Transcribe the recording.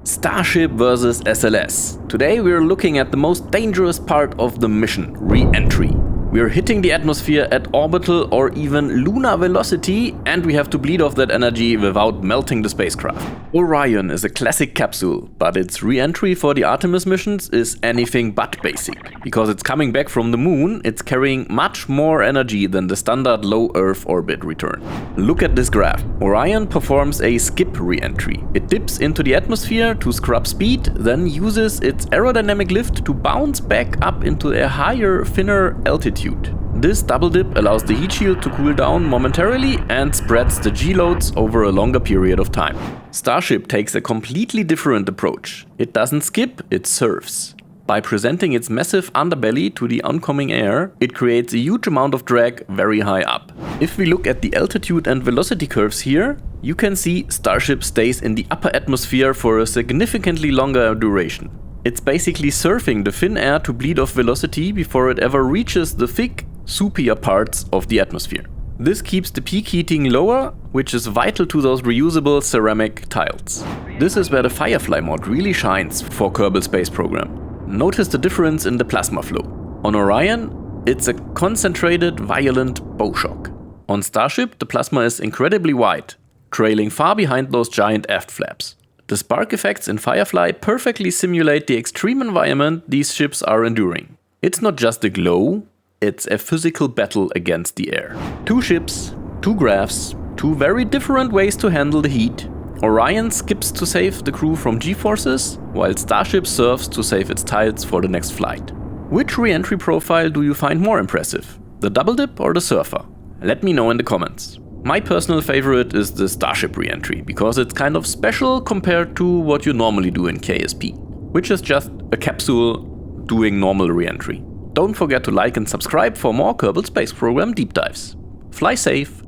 Starship versus SLS. Today we're looking at the most dangerous part of the mission, re-entry. We're hitting the atmosphere at orbital or even lunar velocity, and we have to bleed off that energy without melting the spacecraft. Orion is a classic capsule, but its re-entry for the Artemis missions is anything but basic. Because it's coming back from the moon, it's carrying much more energy than the standard low Earth orbit return. Look at this graph. Orion performs a skip re-entry. It dips into the atmosphere to scrub speed, then uses its aerodynamic lift to bounce back up into a higher, thinner altitude. This double dip allows the heat shield to cool down momentarily and spreads the G-loads over a longer period of time. Starship takes a completely different approach. It doesn't skip, it surfs. By presenting its massive underbelly to the oncoming air, it creates a huge amount of drag very high up. If we look at the altitude and velocity curves here, you can see Starship stays in the upper atmosphere for a significantly longer duration. It's basically surfing the thin air to bleed off velocity before it ever reaches the thick, soupier parts of the atmosphere. This keeps the peak heating lower, which is vital to those reusable ceramic tiles. This is where the Firefly Mod really shines for Kerbal Space Program. Notice the difference in the plasma flow. On Orion, it's a concentrated, violent bow shock. On Starship, the plasma is incredibly wide, trailing far behind those giant aft flaps. The spark effects in Firefly perfectly simulate the extreme environment these ships are enduring. It's not just a glow, it's a physical battle against the air. Two ships, two graphs, two very different ways to handle the heat. Orion skips to save the crew from G-forces, while Starship surfs to save its tiles for the next flight. Which re-entry profile do you find more impressive? The double dip or the surfer? Let me know in the comments. My personal favorite is the Starship re-entry, because it's kind of special compared to what you normally do in KSP, which is just a capsule doing normal re-entry. Don't forget to like and subscribe for more Kerbal Space Program deep dives. Fly safe!